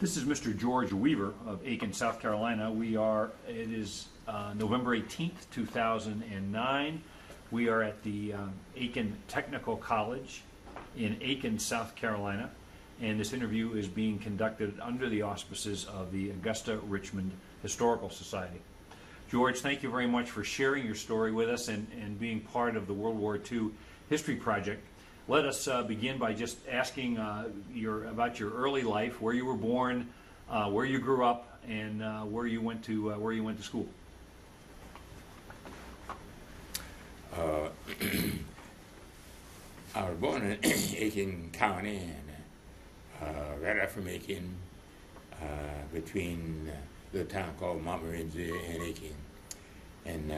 This is Mr. George Weaver of Aiken, South Carolina. It is November 18th, 2009. We are at the Aiken Technical College in Aiken, South Carolina, and this interview is being conducted under the auspices of the Augusta Richmond Historical Society. George, thank you very much for sharing your story with us and being part of the World War II History Project. Let us begin by just asking about your early life, where you were born, where you grew up, and where you went to school. I was born in Aiken County, and right out from Aiken, between the town called Montmorency and Aiken, and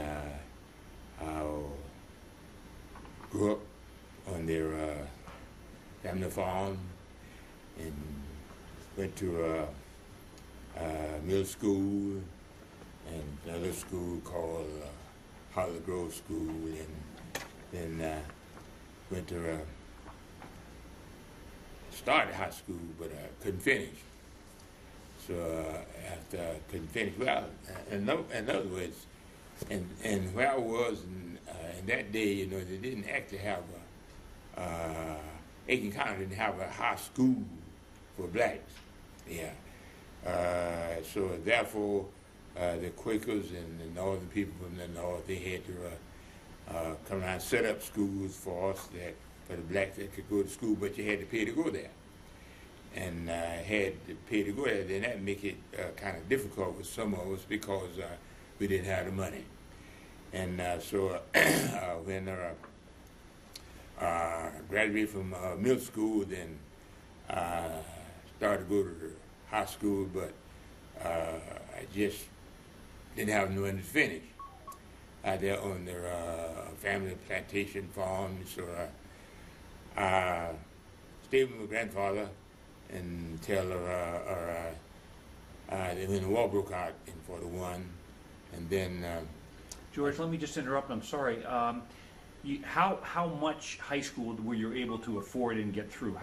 I grew up on their family farm and went to middle school and another school called Holly Grove School, and then went to started high school, but I couldn't finish. So after I couldn't finish, well, in other words, and where I was in that day, you know, they didn't actually have Aiken County didn't have a high school for blacks. Yeah. So therefore, the Quakers and the northern people from the north, they had to come around and set up schools for us for the blacks that could go to school, but you had to pay to go there. And had to pay to go there, then that make it kind of difficult with some of us because we didn't have the money. And so when graduated from middle school, then started to go to the high school, but I just didn't have no one to finish out there on their family plantation farm. So I stayed with my grandfather until when the war broke out in '41, and then. George, let me just interrupt. I'm sorry. How much high school were you able to afford and get through?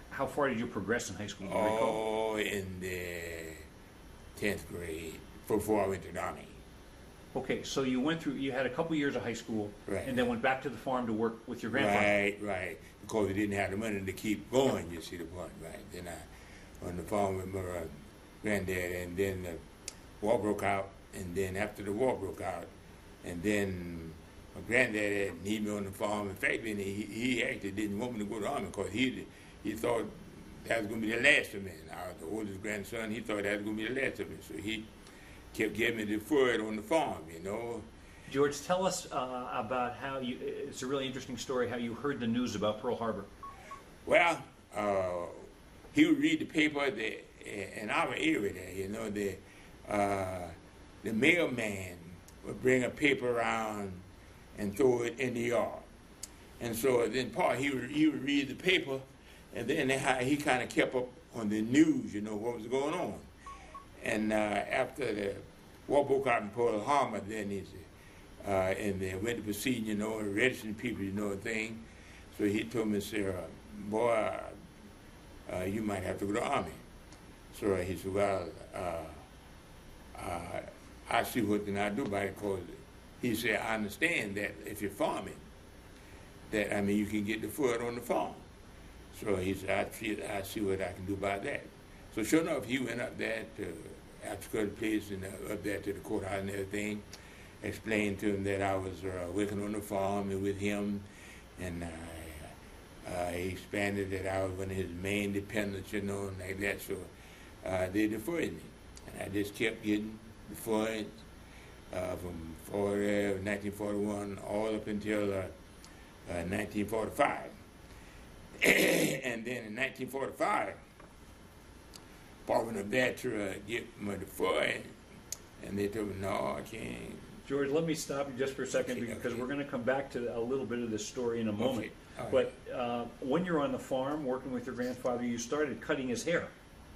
How far did you progress in high school? Do you recall? Oh, in the 10th grade, before I went to the Army. Okay, so you had a couple years of high school, right, and then went back to the farm to work with your grandfather. Right, because we didn't have the money to keep going, you see the point, right? Then I on the farm with my granddad, and then the war broke out, and then after the war broke out, and then my granddad needed me on the farm. In fact, then he actually didn't want me to go to the Army because he thought that was going to be the last of me. And I was the oldest grandson. He thought that was going to be the last of me. So he kept giving me the food on the farm, you know. George, tell us about how it's a really interesting story, how you heard the news about Pearl Harbor. Well, he would read the paper in our area there, you know. The mailman would bring a paper around and throw it in the yard. And so then he would read the paper, and then he kind of kept up on the news, you know, what was going on. And after the war broke out in Pearl Harbor, then he said, and they went to proceed, you know, and registering people, you know, a thing. So he told me, sir, boy, you might have to go to the Army. So he said, well, I see what can I do about it, because he said, I understand that if you're farming, that, I mean, you can get the food on the farm. So he said, I see what I can do about that. So sure enough, he went up there to after the place and up there to the courthouse and everything, explained to him that I was working on the farm and with him, and he expanded that I was one of his main dependents, you know, and like that. So they deferred me, and I just kept getting deferred from 1941 all up until 1945. And then in 1945, Paul went up there to get my deferred, and they told me, no, I can't. George, let me stop you just for a second, because we're going to come back to a little bit of this story in a moment. Right. But when you're on the farm working with your grandfather, you started cutting his hair.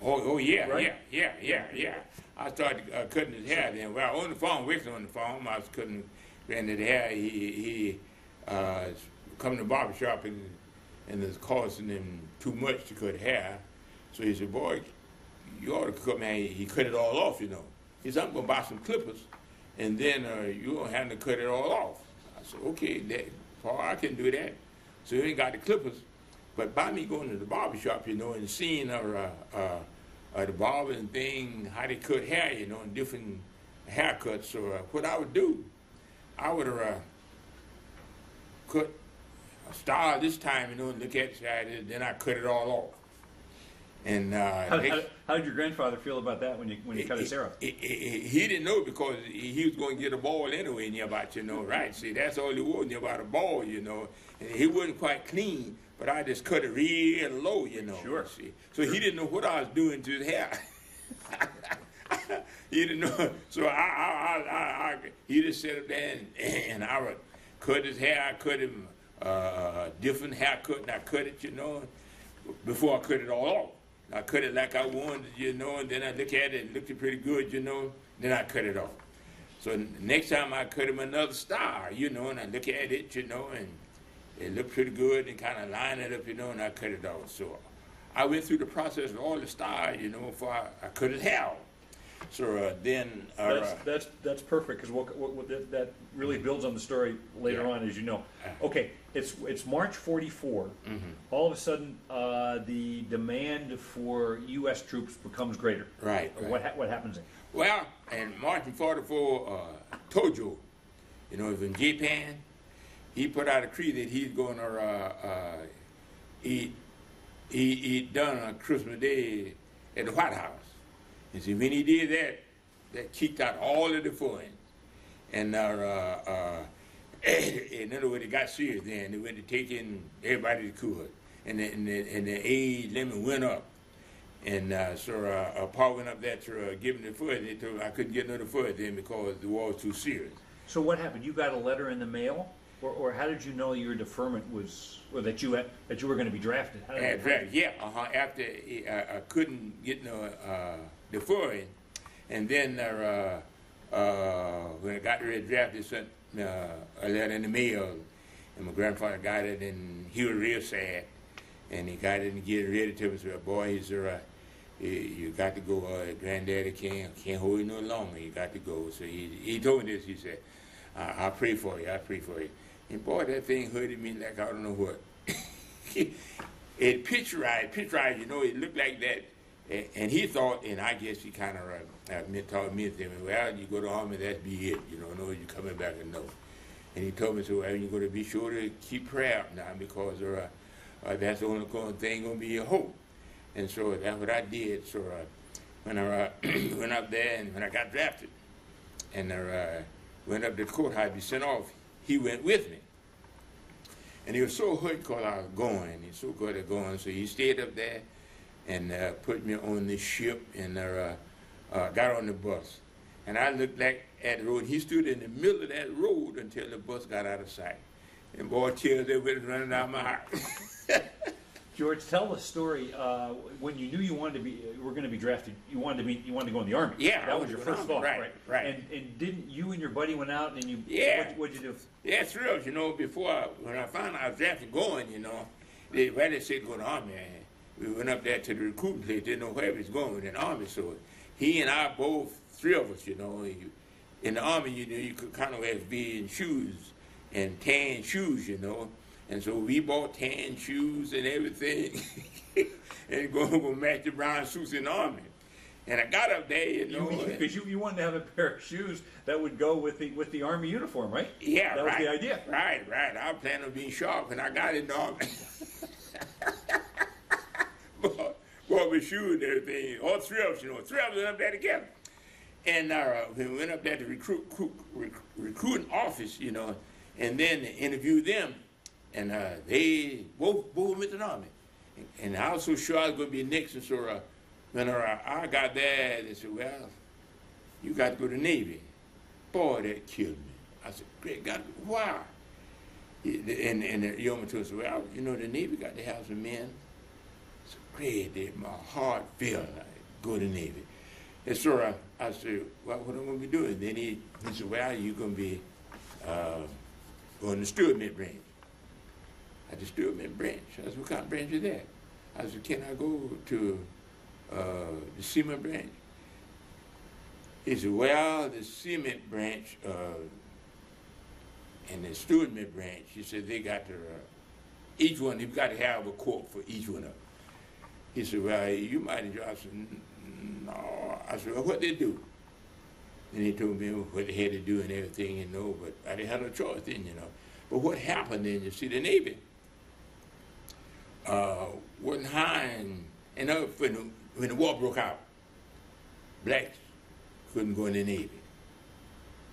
Oh yeah, right? yeah. I started cutting his hair then. Well, on the farm, working on the farm, I was cutting granddad's hair. He come to the barber shop and it's costing him too much to cut hair. So he said, boy, you ought to come, man, he cut it all off, you know. He said, I'm going to buy some clippers, and then you don't have to cut it all off. I said, okay, Paul, I can do that. So he ain't got the clippers. But by me going to the barber shop, you know, and seeing the barber and thing, how they cut hair, you know, and different haircuts. So what I would do, I would cut a style this time, you know, and look at it, then I cut it all off. And how did your grandfather feel about that when you cut his hair off? He didn't know because he was going to get a ball anyway, near about, you know, right? See, that's all he was, near about a ball, you know. And he wasn't quite clean, but I just cut it real low, you know. Sure. See. So he didn't know what I was doing to his hair. He didn't know. So he just sat up there and I would cut his hair. I cut him different haircut, and I cut it, you know, before I cut it all off. I cut it like I wanted, you know, and then I look at it and it looked pretty good, you know, then I cut it off. So next time I cut him another star, you know, and I look at it, you know, and it looked pretty good and kind of line it up, you know, and I cut it off. So I went through the process of all the stars, you know, before I cut his hair off. So then... that's perfect, because that really builds on the story later on, as you know. Okay, it's March 44. Mm-hmm. All of a sudden, the demand for U.S. troops becomes greater. Right. What happens then? Well, in March 44, Tojo, you know, in Japan, he put out a decree that he's going to eat done on Christmas Day at the White House. And see, when he did that, that kicked out all of the foreign. And in other words, it got serious then. They went to taking everybody they could. And the age limit went up. And so Paul went up there to give him the foot. They told me I couldn't get another foot then because the war was too serious. So what happened? You got a letter in the mail? Or how did you know your deferment was, or that you were going to be drafted? Yeah, after I couldn't get no deferring, and then when I got ready to draft, they sent a letter in the mail, and my grandfather got it, and he was real sad, and he got it and get it ready to me. So, boy, he said, you got to go. Granddaddy can't hold you no longer. You got to go. So he told me this. He said, I pray for you. I pray for you. And boy, that thing hurted me like I don't know what. It picturized, you know, it looked like that. And he thought, and I guess he kind of told me, well, you go to the Army, that's be it. You know, you're coming back and know. And he told me, so well, you're going to be sure to keep prayer up now because that's the only thing going to be your hope. And so that's what I did. So when I went up there and when I got drafted and went up to the courthouse to be sent off, he went with me. And he was so hurt because I was going. He's so good at going. So he stayed up there and put me on the ship and got on the bus. And I looked back at the road. He stood in the middle of that road until the bus got out of sight. And boy, tears they went running down my eyes. George, tell the story. When you knew you were going to be drafted, you wanted to go in the Army. Yeah, that was your first thought, right? Right. And didn't you and your buddy went out and you? Yeah. What'd you do? Yeah, thrilled. You know, when I found out I was drafted going, you know, they said go to the Army. We went up there to the recruiting place. Didn't know where he was going in the Army. So he and I both, three of us, you know, in the Army, you know, you could kind of have be in shoes and tan shoes, you know. And so we bought tan shoes and everything and go match the brown suits in the Army. And I got up there, you know. Because you wanted to have a pair of shoes that would go with the Army uniform, right? Yeah, that was the idea. Right. I was planning on being sharp, and I got in the Army. Bought with shoes and everything. All three of us, you know. Three of us went up there together. And we went up there to recruiting office, you know, and then interviewed them. And they both went to the Army. And I was so sure I was going to be next. And so when I got there, they said, well, you got to go to the Navy. Boy, that killed me. I said, great God, why? And the yeoman told us, well, you know, the Navy got to have some men. I said, great, my heart fell like, go to the Navy. And so I said, well, what am I going to be doing? Then he said, well, you're going to be going to Steward branch. I just Steward branch. I said, what kind of branch is that? I said, can I go to the cement branch. He said, well, the cement branch and the Steward branch, he said, they got to, each one, you've got to have a quote for each one of them. He said, well, you might enjoy. I said, no. I said, well, what they do? And he told me what they had to do and everything, you know, but I didn't have no choice then, you know. But what happened then, you see, the Navy wasn't hiring, and when the war broke out, blacks couldn't go in the Navy.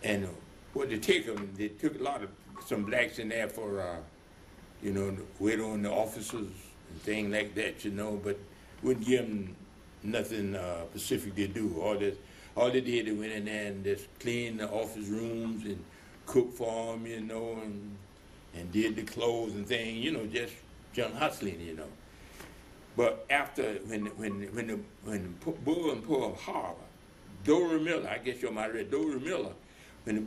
And what they took them, they took some blacks in there for, you know, wait on the officers and things like that, you know, but wouldn't give them nothing specific to do. All they did, they went in there and just cleaned the office rooms and cooked for them, you know, and did the clothes and things, you know, just young hustling, you know. But after, when Bull and Pearl Harbor, Dory Miller, I guess you might have read Dory Miller, when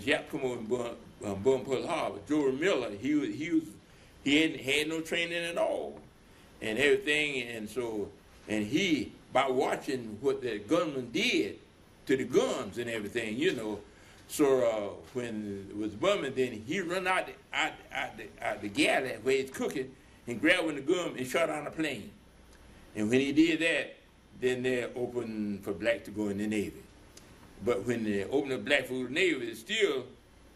Jap come over in Bull and Pearl Harbor, Dory Miller, he had no training at all and everything, and he, by watching what the gunmen did to the guns and everything, you know, so when it was bombing, then he run out the galley where it's cooking and grabbed one of the gun and shot on a plane. And when he did that, then they opened for black to go in the Navy. But when they opened up black for the Navy, they still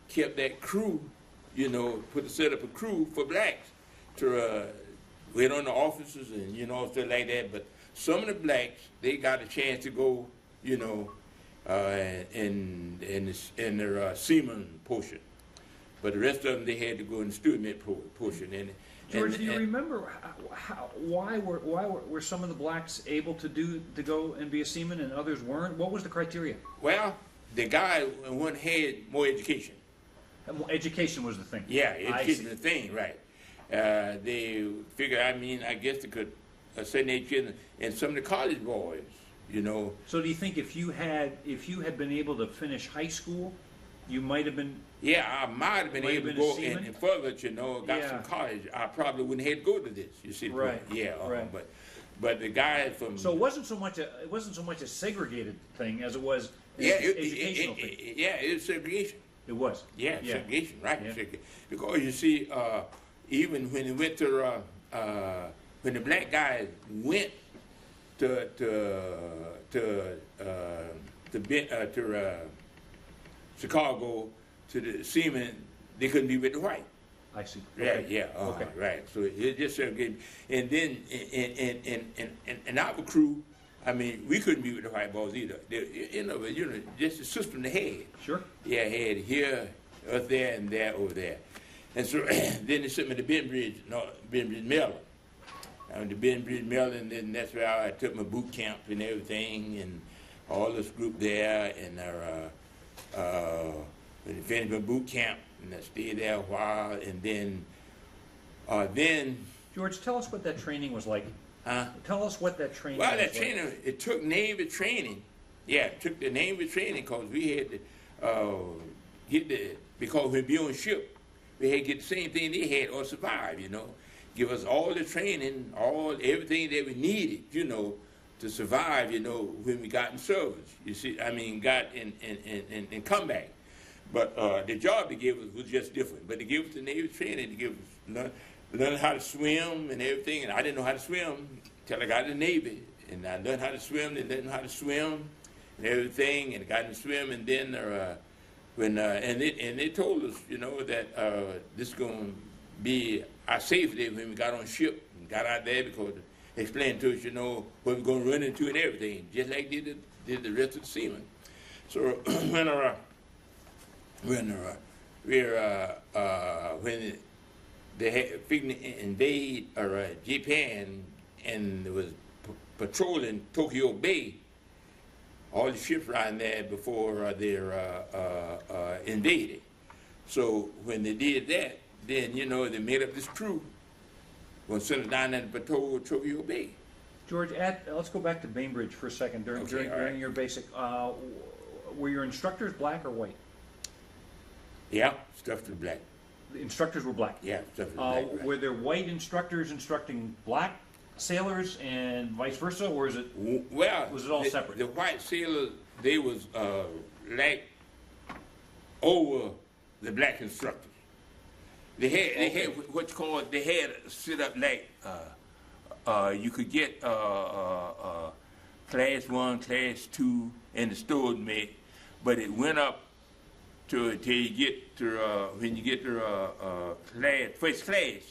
kept that crew, you know, set up a crew for blacks to wait on the officers and, you know, stuff like that. But some of the blacks, they got a chance to go, you know, in their seaman portion. But the rest of them, they had to go in the stewardman portion. George, do you remember why were some of the blacks able to go and be a seaman and others weren't? What was the criteria? Well, the guy one had more education. Education was the thing. Yeah, education was the thing, right? They figured, I guess they could send education, and some of the college boys, you know. So do you think if you had been able to finish high school, you might have been? Yeah, I might have been able to go and further, you know, got some college. I probably wouldn't have to go to this. You see, right? Yeah, right. But the guy from so it wasn't so much a segregated thing as it was educational thing. Yeah, it was segregation. It was. Yeah, segregation, right? Yeah. Because you see, even when he went to when the black guys went to Chicago to the seamen, they couldn't be with the white. I see. Okay. Yeah, okay. Right. So it just segregated. And then in our crew, we couldn't be with the white boys either. Just the system they had. Sure. Yeah, had here, up there, and there, over there. And so then they sent me to Bainbridge, Maryland. I went to Bainbridge, Maryland, and that's where I took my boot camp and everything, and all this group there, and when I finished my boot camp, and I stayed there a while, and then George, tell us what that training was like. Tell us what that training was like. Well, that training, it took Navy training. Yeah, it took the Navy training because we had to because we'd be on ship, we had to get the same thing they had or survive, you know. Give us all the training, everything that we needed, you know, to survive, you know, when we got in service. You see, got in combat. But the job they gave us was just different. But they gave us the Navy training, they gave us learn how to swim and everything. And I didn't know how to swim until I got in the Navy. And I learned how to swim, and learned how to swim and everything, and got in swim. And then they told us, you know, that this is going to be our safety when we got on ship and got out there, because they explained to us, you know, what we're going to run into and everything, just like they did the rest of the seamen. So when they had figured to invade Japan and was patrolling Tokyo Bay, all the ships around there before they're invaded. So when they did that, then, you know, they made up this crew. Well, sent us down there to patrol Tokyo Bay. George, let's go back to Bainbridge for a second. During your basic, were your instructors black or white? Yeah, instructors were black. The instructors were black? Yeah, instructors were black. Were there white instructors instructing black sailors and vice versa, or is it? Well, was it all separate? The white sailors, they was like over the black instructors. They had what's called, they had set up like you could get class 1, class 2, and the steward mate, but it went up till you get to when you get to first class,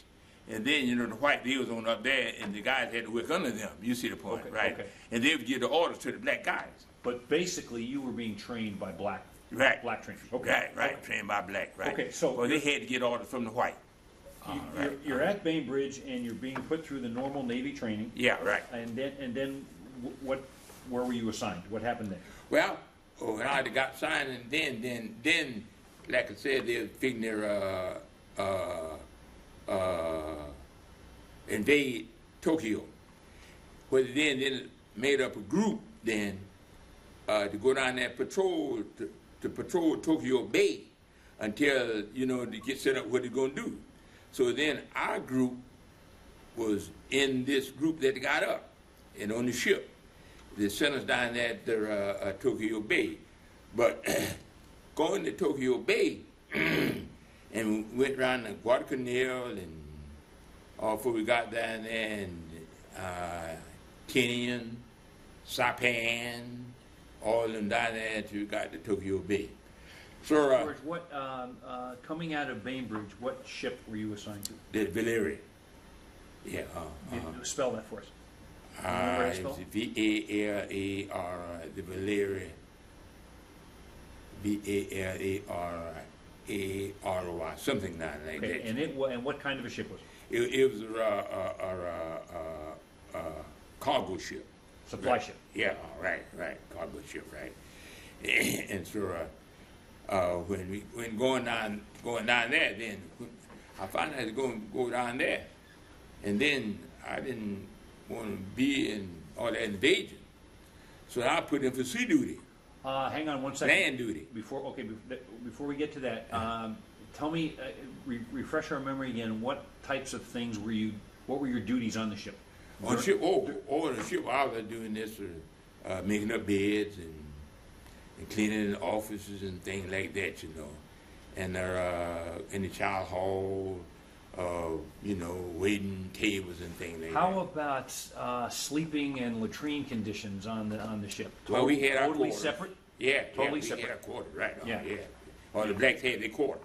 and then you know the white they was on up there, and the guys had to work under them. You see the point, Okay, right? okay. And they would give the orders to the black guys. But basically, you were being trained by black trainers. Okay. Right. Trained by black. Right. Okay, so well, they had to get orders from the white. You're at Bainbridge and you're being put through the normal Navy training. Yeah. Right. And then where were you assigned? What happened there? Well, when I got signed, and then, like I said, they were figuring their invade Tokyo. But then made up a group then to go down there patrol to patrol Tokyo Bay until to get set up what they're gonna do. So then our group was in this group that got up and on the ship. They sent us down there at Tokyo Bay. But going to Tokyo Bay and we went around the Guadalcanal and all before we got down there and Tinian, Saipan, all of them down there until we got to Tokyo Bay. So, George, what coming out of Bainbridge, what ship were you assigned to? the Valeria. Yeah. Spell that for us. It was V-A-L-A-R, the Valeria. V-A-L-A-R-A-R-O-I, something like that. Okay, and what kind of a ship was it? It was a cargo ship. Supply Right. ship. Yeah, right, cargo ship, right. And so when going down there, then I found out I was going to go down there, and then I didn't want to be in all that invasion, so I put in for sea duty, Hang on one second. land duty. Before we get to that, tell me, refresh our memory again. What types of things what were your duties on the ship? On the ship, on the ship, I was doing this, making up beds and cleaning the offices and things like that, and in the child hall, waiting tables and things like that. How about sleeping and latrine conditions on the ship? Well, we had our totally quarters. separate. Yeah, Totally we separate. had our quarters, right? Yeah. Or the blacks had their quarters,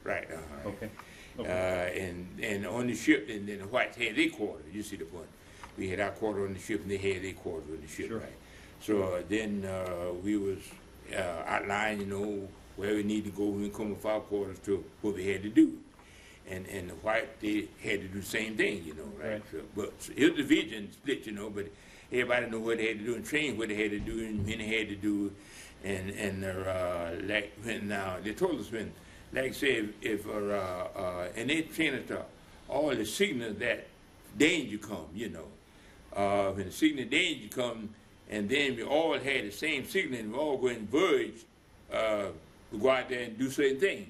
right? Okay. And on the ship, and then the whites had their quarters. You see the point? We had our quarter on the ship, and they had their quarter on the ship, Sure. right? So then we was outlined, where we need to go when we come with our quarters to what we had to do. And the white, they had to do the same thing, right? Right. So, but it was division split, but everybody knew what they had to do and train what they had to do and when they had to do it. And like when they told us when, like say if and they trained us to all the signals that danger come, when the signal danger come, and then we all had the same signal and we all go and verge, we go out there and do certain things,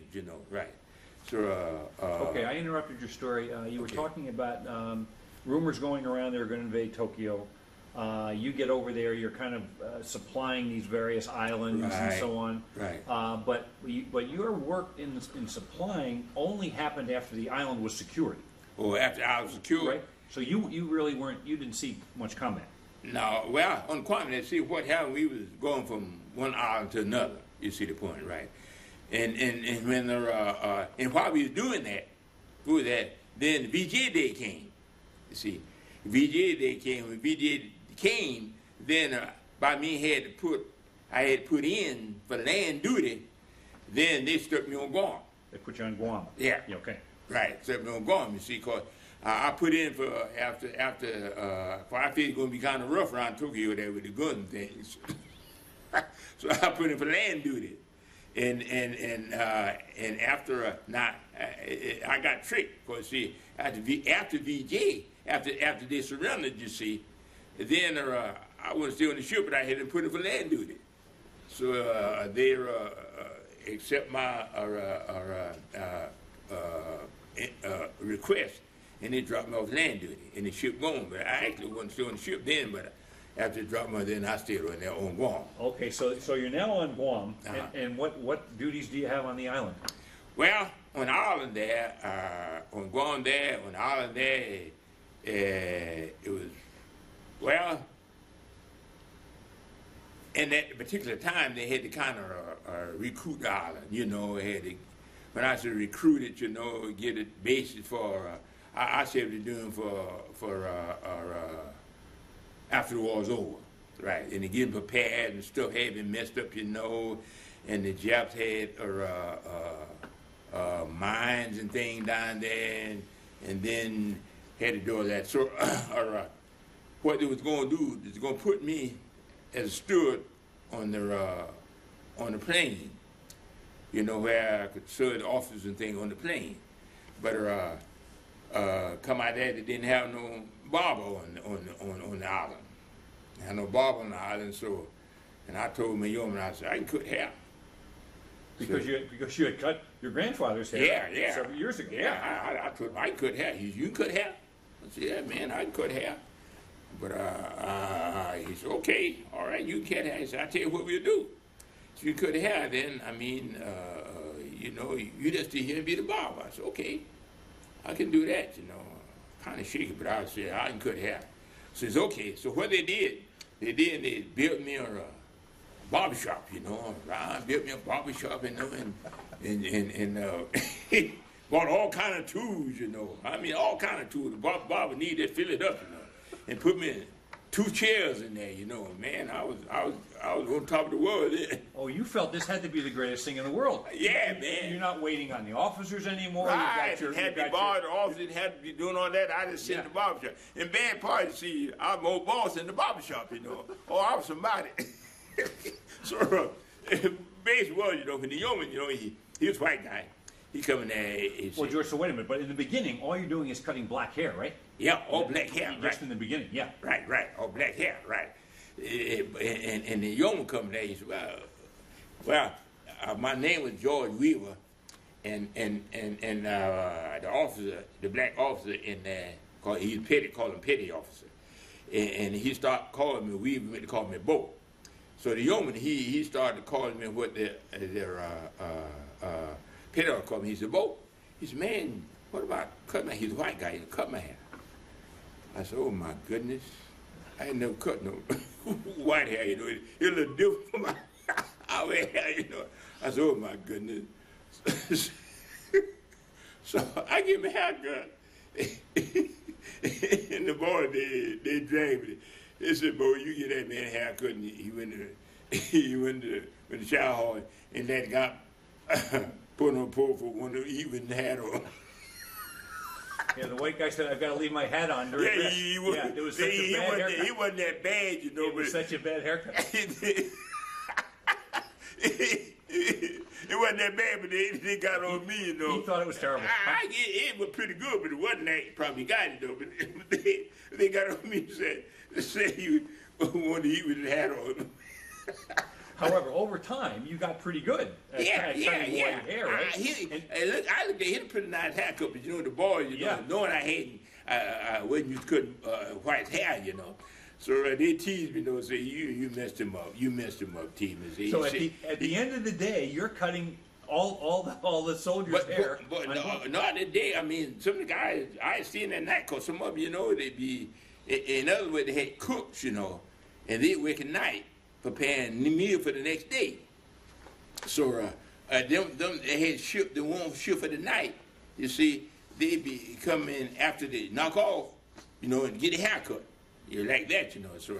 right? So, Okay, I interrupted your story. You were Okay. talking about rumors going around they're going to invade Tokyo. You get over there, you're kind of supplying these various islands and Right, so on. right. But your work in supplying only happened after the island was secured, or after I was secured. right? So you really you didn't see much combat. No, well, on Guam, let's see what happened. We was going from one island to another. You see the point, right? And when and while we was doing that, then the VJ Day came. You see, VJ Day came. When VJ came, then by me I had put in for land duty. Then they stuck me on Guam. They put you on Guam. Yeah. Okay. Right, stuck me on Guam. You see, cause I put in for after for I figured it gonna be kind of rough around Tokyo there with the gun things. So I put in for land duty. And after I got tricked, because see after VJ after they surrendered, you see, then I was still on the ship, but I had to put in for land duty. So they accept my request, and they dropped me off land duty in the ship Guam. But I actually wasn't still on the ship then, but after they dropped me, then I stayed on there on Guam. Okay, so you're now on Guam, Uh-huh. and what duties do you have on the island? Well, on the island there, on Guam there, on the island there, it was, well, in that particular time, they had to kind of recruit the island, you know, had to, when I say recruit it, you know, get it basis for, I said they're doing for after the war's over, right, and they're getting prepared and stuff had been messed up, you know, and the Japs had mines and things down there, and then had to do all that. So, what they was going to do is going to put me as a steward on the plane, you know, where I could serve the officers and things on the plane. But come out there, they didn't have no barber on the island. They had no barber on the island, so, and I told my yeoman, I said, I can cut hair. Because you had cut your grandfather's hair several years ago. Yeah, I told him I can cut hair. He said, you can cut hair? I said, yeah, man, I can cut hair. But he said, okay, all right, you can cut hair. He said, I'll tell you what we'll do. So you cut hair, then, I mean, you know, you just stay here and be the barber. I said, okay, I can do that, you know. Kind of shaky, but I said, I can cut hair. So it's okay. So what they built me a barbershop, you know. Built me a barbershop, you know, and bought all kind of tools, you know. I mean, all kind of tools. The barber needed to fill it up, you know, and put me 2 chairs in there, you know. Man, I was on top of the world then. Oh, you felt this had to be the greatest thing in the world. Yeah, man. You're not waiting on the officers anymore. Right, had to be barred, the officers had to be doing all that. I just sit in the barbershop. And bad part, you see, I'm more boss in the barbershop, you know. Oh, I was somebody. So, base was, you know, when the yeoman, you know, he was a white guy. He come in there. Well, George, so wait a minute. But in the beginning, all you're doing is cutting black hair, right? Yeah, all black hair. Just in the beginning, yeah. Right, all black hair, right. And the yeoman come there. He said, well, my name was George Weaver, and the officer, the black officer in there, he's petty, call him petty officer, and he started calling me Weaver, to call me Bo. So the yeoman, he started calling me what their petty officer called me. He said, Bo, he said, man, what about cut my hair? He's a white guy, he cut my hair. I said, oh my goodness, I ain't never cut no white hair, you know. It's a little different from our hair, you know. I said, oh my goodness. So I give him a haircut. And the boy, they dragged me. They said, boy, you get that man a haircut. And he went to the shower hall, and that got put on a pole for one to even hat on. Yeah, the white guy said, I've got to leave my hat on during rest. He wasn't that bad, you know. It was such a bad haircut. It wasn't that bad, but they got on me, you know. He thought it was terrible. It was pretty good, but it wasn't that. Probably got it, though. But they got on me and said he wanted to eat with his hat on. However, over time, you got pretty good at cutting white hair, right? I looked at him, pretty nice haircut, but you know, the boys, you know, knowing I wasn't used to cutting white hair, you know. So they teased me, you know, say, you messed him up. You messed him up, team. So at the end of the day, you're cutting all the soldiers' hair. But not the day. I mean, some of the guys, I seen that night, because some of them, you know, they be, in other words, they had cooks, you know, and they work at night, preparing the meal for the next day. So them they had shift, the one shift for the night, you see, they be coming after they knock off, you know, and get a haircut. You like that, you know. So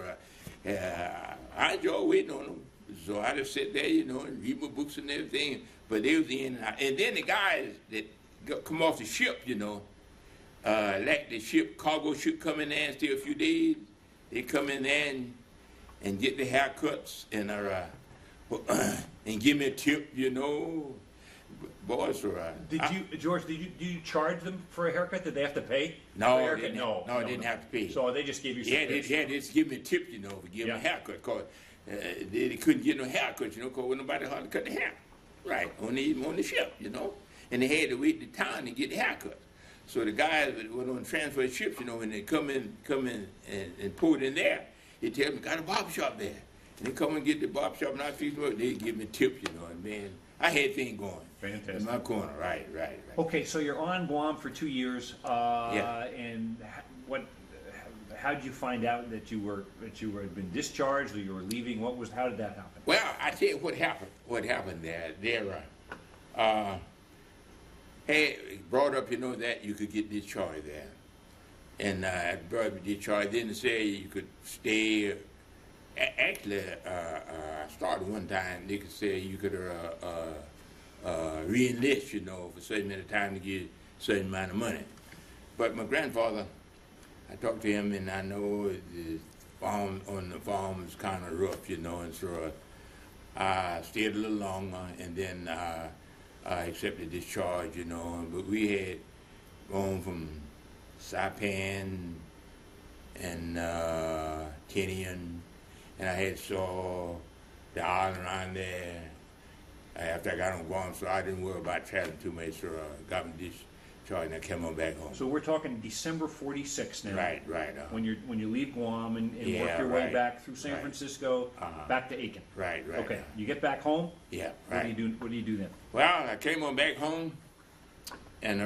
I enjoy waiting on them. So I just sit there, you know, and read my books and everything. But they was in, and then the guys that come off the ship, you know, like the ship, cargo ship come in there and stay a few days. They come in there and get the haircuts and give me a tip, you know. Boys, George, did you charge them for a haircut? Did they have to pay? No, for a haircut? No, they didn't have to pay. So they just gave you some tips? They just give me a tip, you know, for giving me a haircut, because they couldn't get no haircut, you know, because nobody hardly cut the hair. Right, on the ship, you know. And they had to wait the time to get the haircut. So the guys that went on transfer ships, you know, when they come in and pull it in there, they tell me, got a barber shop there. And they come and get the barber shop and I fix it up, they give me tips, you know, and man, I had things going. Fantastic. In my corner, right. Okay, so you're on Guam for 2 years, Yeah. and how did you find out that you had been discharged or you were leaving? How did that happen? Well, I tell you what happened. What happened there? Hey, brought up, you know, that you could get discharged there, and brought up discharged. Then they say you could stay. Actually, I started one time. They could say you could re-enlist, you know, for a certain amount of time to get a certain amount of money. But my grandfather, I talked to him, and I know the farm was kind of rough, you know, and so I stayed a little longer, and then I accepted discharge, you know. But we had gone from Saipan and Tinian, and I had saw the island around there after I got on Guam, so I didn't worry about traveling too much, so I got me discharged and I came on back home. So we're talking December 46 now. Right. When you leave Guam and work your way back through San Francisco, back to Aiken. Right. Okay, you get back home? Yeah, right. What do you do then? Well, I came on back home, and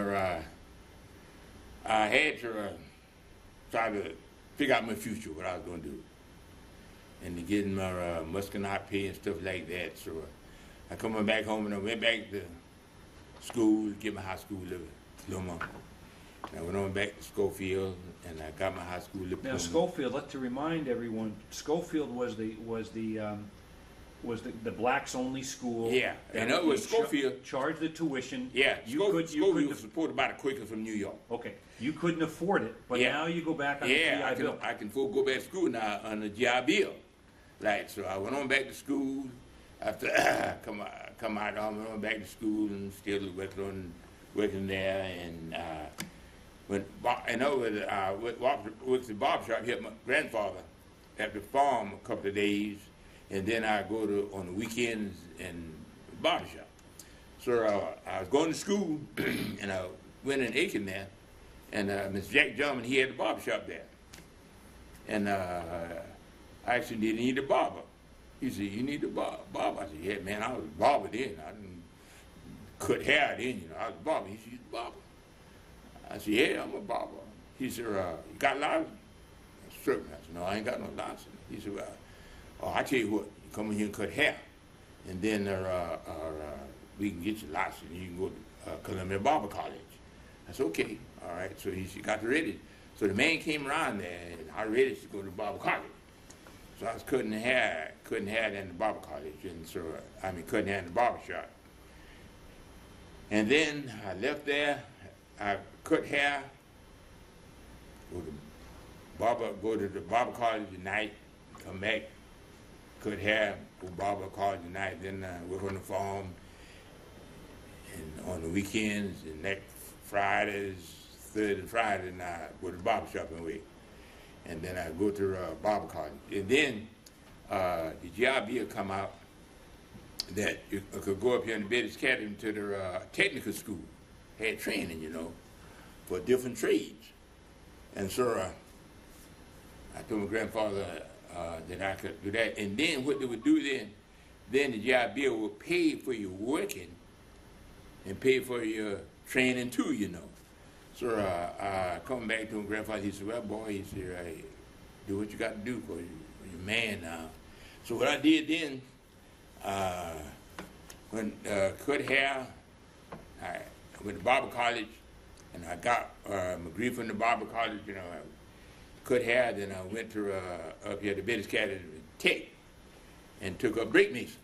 I had to try to figure out my future, what I was going to do, and to get my muscanaut pay and stuff like that. So I come on back home, and I went back to school, get my high school diploma. I went on back to Schofield, and I got my high school diploma. Now Schofield, to remind everyone, Schofield was the blacks only school. Yeah, and it was Schofield. Charged the tuition. Yeah, Schofield was supported by the Quakers from New York. Okay, you couldn't afford it, but now you go back on the GI Bill. I can go back to school now on the GI Bill. Right, so I went on back to school. After come out, I went on back to school and still working there, and went the barber shop. Helped my grandfather at the farm a couple of days, and then I go to on the weekends and barber shop. So I was going to school, and I went in Aiken there, and Mr. Jack Drummond, he had the barber shop there, and I actually didn't need a barber. He said, "You need a barber?" I said, "Yeah, man, I was a barber then. I didn't cut hair then, you know. I was a barber." He said, "You a barber?" I said, "Yeah, I'm a barber." He said, "You got a license?" Certainly. I said, "No, I ain't got no license." He said, "Well, I tell you what, you come in here and cut hair, and then we can get your license, and you can go to Columbia Barber College." I said, "Okay, all right." So he got ready. So the man came around there, and I ready to go to Barber College. So I was cutting hair in the barber college, and so cutting hair in the barber shop. And then I left there. I cut hair. Go to the barber college at night. Come back. Cut hair. Go to barber college at night. Then work on the farm. And on the weekends and next Thursday and Friday, and I go to the barber shop and wait. And then I go to barber college. And then the GI Bill come out that you could go up here in the Bainbridge Academy to the technical school. Had training, you know, for different trades. And so I told my grandfather that I could do that. And then what they would do then the GI Bill would pay for your working and pay for your training too, you know. So I come back to my grandfather. He said, "Well, boy," he said, "Hey, do what you got to do for your man now." So what I did then, when cut hair, I went to barber college, and I got my degree from the barber college. You know, I cut hair. Then I went to up here to Bainbridge Academy Tech, and took up brake mason.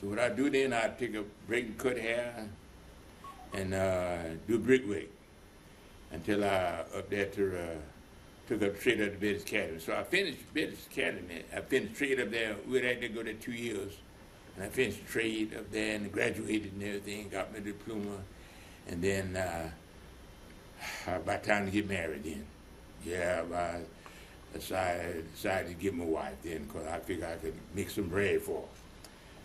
So what I do then, I take a brake and cut hair, and do brickwork. Until I up there took up trade up to Bainbridge Academy. So I finished Bainbridge Academy. I finished trade up there. We had to go there 2 years. And I finished trade up there and graduated and everything, got my diploma. And then about time to get married then. Yeah, I decided to get my wife then because I figured I could make some bread for her.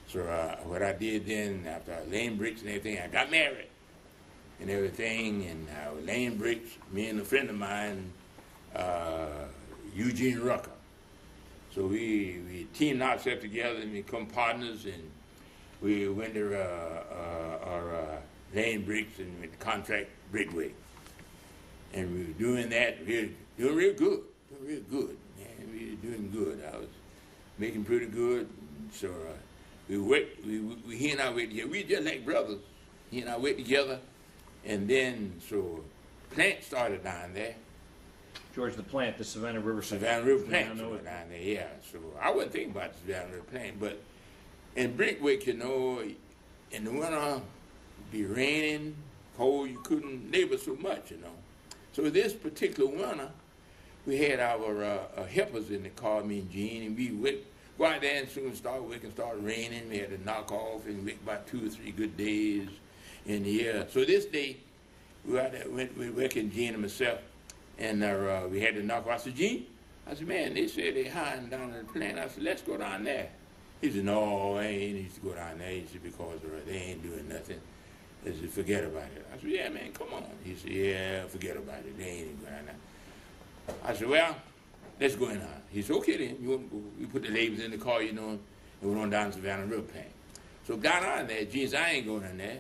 So what I did then, after I laying bricks and everything, I got married. and everything, and laying bricks, me and a friend of mine, Eugene Rucker. So we teamed ourselves together and become partners, and we went to our laying bricks and went to contract brickwork. And we were doing that, we were doing real good, man. We were doing good. I was making pretty good. So he and I worked together. We just like brothers. He and I worked together, and then so plant started down there. George, the plant, the Savannah River. Savannah River plant down there, yeah. So I wasn't thinking about the Savannah River plant, but in brickwork, you know, in the winter, be raining, cold, you couldn't labor so much, you know. So this particular winter, we had our helpers in the car, me and Gene, and we would go out there and soon start working, start raining. We had to knock off and work about 2 or 3 good days in the year. So this day, we were out there, we working, Gene and myself, and we had to knock off. I said, Gene, man, they said they're hiding down in the plant. I said, let's go down there. He said, no, I ain't need to go down there. He said, because they ain't doing nothing. I said, forget about it. I said, yeah, man, come on. He said, yeah, forget about it. They ain't going down there. I said, well, let's go in there. He said, okay then. You want to go? We put the labels in the car, you know, and went on down to Savannah River plant. So got on there. Gene said, I ain't going in there.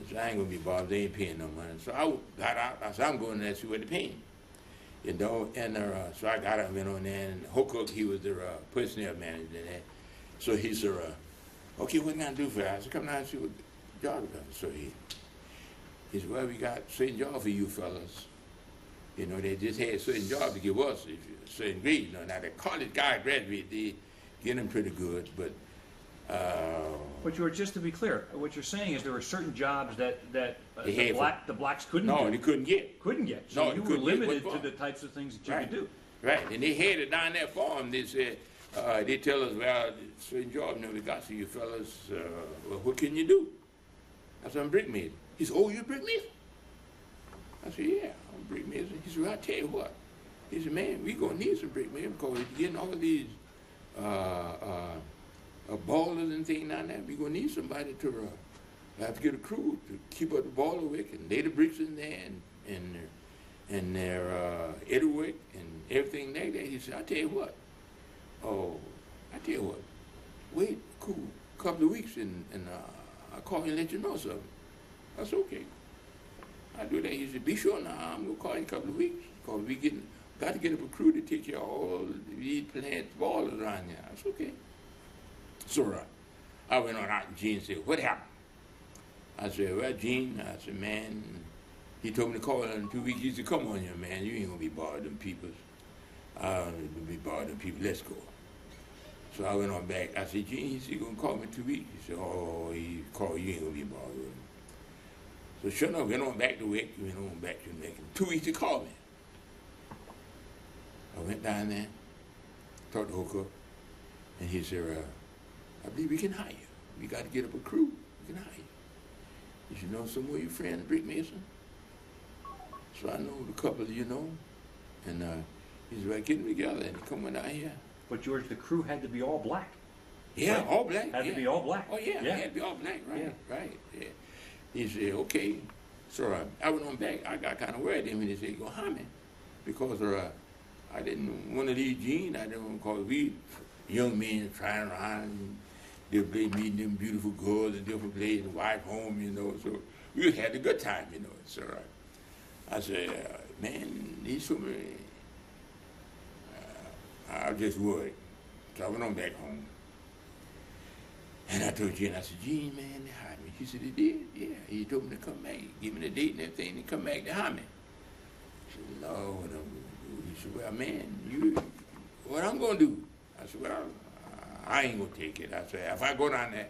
I said, I ain't going to be bothered. They ain't paying no money. So I got out. I said, I'm going in there to see what they're paying. You know, and so I got out and went on there, and Hook, he was the personnel manager there. So he said, okay, what can I do for you? I said, come down and see what job is done. So he said, well, we got certain job for you fellas. You know, they just had certain job to give us, certain grades. You know, now the college guy graduate, they get them pretty good, but George, just to be clear, what you're saying is there were certain jobs that the blacks couldn't do. No, they couldn't get. Couldn't get. So no, you were limited to the types of things that you could do. Right, and they had it down there for them. They said, they tell us, well, certain job never got to you fellas. Well, what can you do? I said, I'm brick mason. He said, oh, you're a brick mason? I said, yeah, I'm a brick mason. He said, well, I'll tell you what. He said, man, we're going to need some brick mason because we're getting all these ballers and things down there. We're going to need somebody to have to get a crew to keep up the baller work and lay the bricks in there and their edit work and everything like that. He said, I'll tell you what. Oh, I tell you what, wait a couple of weeks and I'll call you and let you know something. I said, okay. I do that. He said, be sure now, I'm going to call you in a couple of weeks because we got to get up a crew to take care of all these plant ballers around here. I said, okay. So I went on out and Gene said, what happened? I said, well, Gene, I said, man, he told me to call in 2 weeks. He said, come on here, man, you ain't going to be bothering them people. I don't need to be bothering people. Let's go. So I went on back. I said, Gene, he said, you're going to call me in 2 weeks. He said, oh, he called you, ain't going to be bothered with him. So sure enough, went on back to work, went on back to work. 2 weeks he called me. I went down there, talked to Hooker, and he said, I believe we can hire you. We got to get up a crew. We can hire you. You should know some of your friends, brick mason. So I know a couple of you know, and he said, right, get them together and come on down here. But George, the crew had to be all black. Yeah, right? all black. Had to be all black. Oh yeah, it had to be all black, right, right. Yeah. He said, okay. So I went on back. I got kind of worried then when he said, you gonna hire me, because I didn't want to leave Gene. I didn't want to, because we young men trying around and they'll be meeting them beautiful girls in different places, wife home, you know. So we had a good time, you know. So I said, man, these so many. I was just worried. So I went on back home. And I told Gene, I said, Gene, man, they hired me. He said, they did? Yeah. He told me to come back, give me the date and everything, and come back to hire me. I said, no, what I'm going to do? He said, well, man, what I'm going to do? I said, well, I ain't going to take it. I said, if I go down there,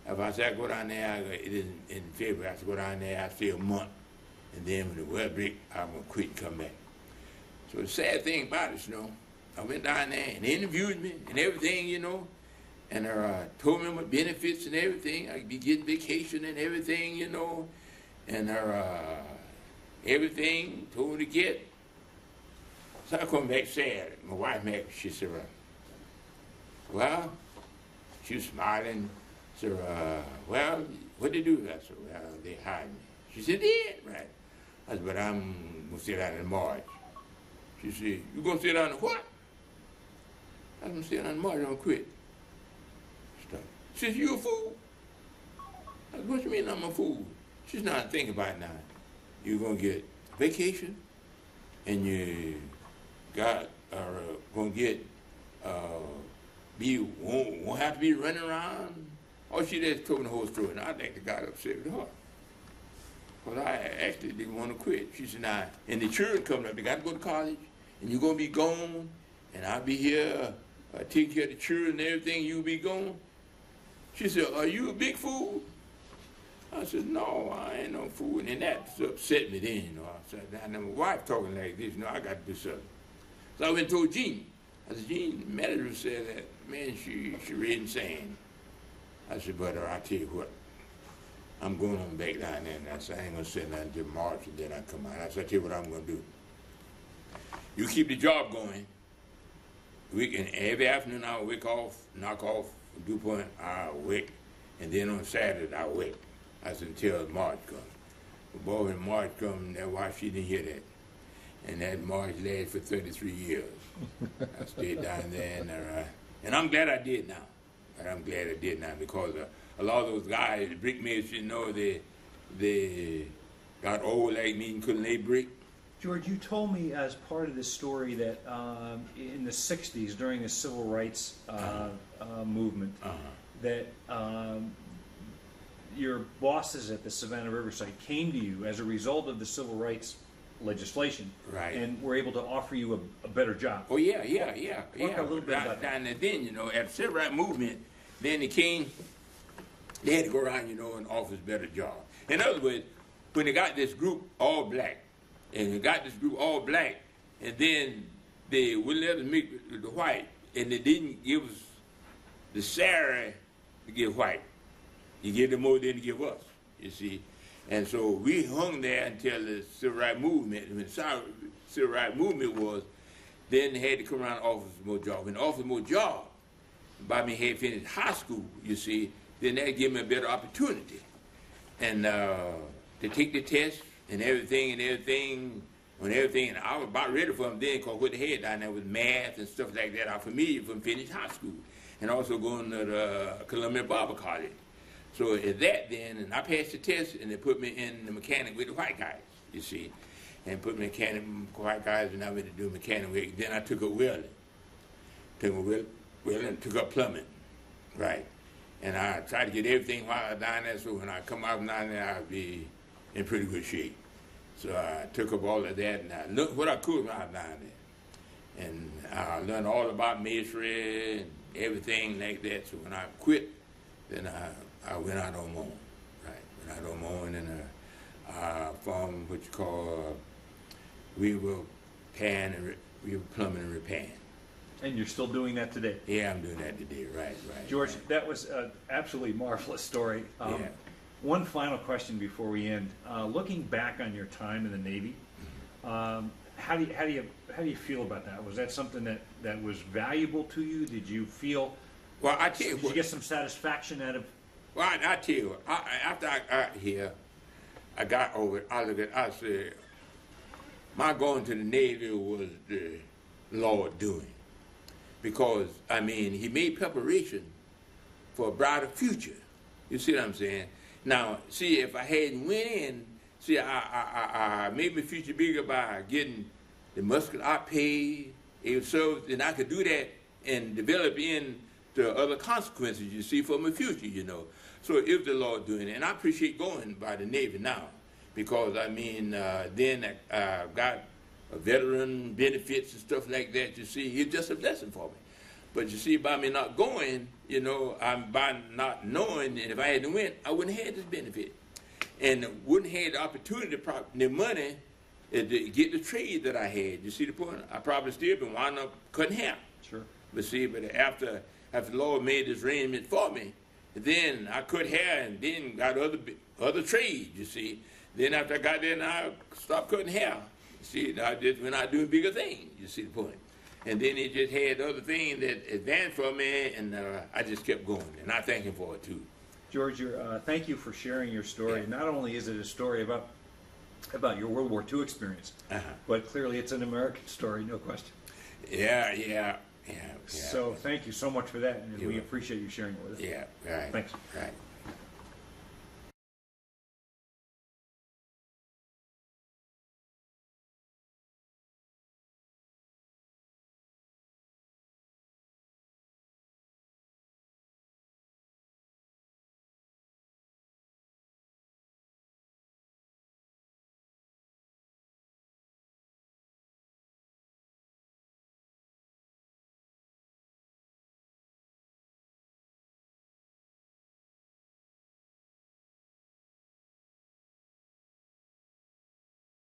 I go down there, it is in February, I have to go down there, I stay a month. And then when the weather break, I'm going to quit and come back. So the sad thing about it, you know, I went down there and interviewed me and everything, you know, and told me my benefits and everything. I'd be getting vacation and everything, you know, and everything told me to get. So I come back sad. My wife, she said, well, she was smiling. So, well, what did they do? I said, well, they hired me. She said, dead, right. I said, but I'm going to sit down in March. She said, you going to sit down in what? I'm going to sit down in March, I'm going to quit. Stop. She said, you a fool? I said, what you mean I'm a fool? She's not thinking about it now. You're going to get vacation, and you going to get, won't have to be running around. Oh, she just told me the whole story, and I think the got upset with her. Because I actually didn't want to quit. She said, now, and the children coming up, they got to go to college, and you're going to be gone, and I'll be here taking care of the children and everything, you'll be gone. She said, are you a big fool? I said, no, I ain't no fool. And that upset me then, you know. I said, now my wife talking like this, you know, I got to do something. So I went and told Jean. I said, Jean, the manager said that, man, she really insane. I said, but I tell you what, I'm going on back down there. And I said, I ain't going to sit down until March, and then I come out. I said, I tell you what I'm going to do. You keep the job going. Every afternoon I'll wake off, knock off, dew point, I'll wake. And then on Saturday I'll wake. I said, until March comes. But boy, when March comes, that wife, she didn't hear that. And that March lasted for 33 years. I stayed down there, and I'm glad I did now. I'm glad I did now, because a lot of those guys, the brickmakers, you know, they got old like me and couldn't lay brick. George, you told me as part of this story that in the 60s, during the civil rights movement, that your bosses at the Savannah Riverside came to you as a result of the civil rights legislation, right, and were able to offer you a better job. Oh, yeah. Talk a little bit about that. Down there then, you know, at the civil rights movement, then they had to go around, you know, and offer us better jobs. In other words, when they got this group all black, and then they wouldn't let us mix with the white, and they didn't give us the salary to give white. You give them more than to give us, you see. And so we hung there until the civil rights movement. And when the civil rights movement was, then they had to come around and offer us more jobs. When they offered more jobs, by me had finished high school, you see, then that gave me a better opportunity. And to take the test and everything, and I was about ready for them then, because what they had down there was math and stuff like that. I'm familiar from finished high school, and also going to the Columbia Barber College. So at that then, and I passed the test, and they put me in the mechanic with the white guys, you see, and put me in mechanic with white guys, and I went to do mechanic work. Then I took up welding, took up plumbing, right. And I tried to get everything while I was down there, so when I come out down there, I'd be in pretty good shape. So I took up all of that, and I looked what I could when I was down there. And I learned all about masonry and everything like that. So when I quit, then I went out on my own, right? Went out on my own, and I formed what you call we were plumbing and repairing. And you're still doing that today? Yeah, I'm doing that today, right. George, that was an absolutely marvelous story. Yeah. One final question before we end. Looking back on your time in the Navy, how do you feel about that? Was that something that was valuable to you? Did you feel? Well, I tell you did you get some satisfaction out of? Well, I tell you, after I got here, I got over it. I said, my going to the Navy was the Lord doing, because I mean, He made preparation for a brighter future. You see what I'm saying? Now, see, if I hadn't went in, see, I made my future bigger by getting the muscle I paid, and I could do that and develop into other consequences, you see, for my future, you know. So if the Lord doing it, and I appreciate going by the Navy now, because, I mean, then I got veteran benefits and stuff like that, you see. It's just a blessing for me. But you see, by me not going, you know, by not knowing, and if I hadn't went, I wouldn't have had this benefit. And wouldn't have had the opportunity, the money, to get the trade that I had. You see the point? I probably still been winding up cutting hair. Sure. But see, after the Lord made this arrangement for me, then I cut hair and then got other trades, you see. Then after I got there, I stopped cutting hair. You see, I just went out doing bigger things, you see the point. And then he just had other things that advanced for me, and I just kept going. And I thank Him for it, too. George, thank you for sharing your story. Yeah. Not only is it a story about your World War II experience, but clearly it's an American story, no question. Yeah. So thank you so much for that, and we You're appreciate you sharing it with us. Yeah, right. Thanks. Right.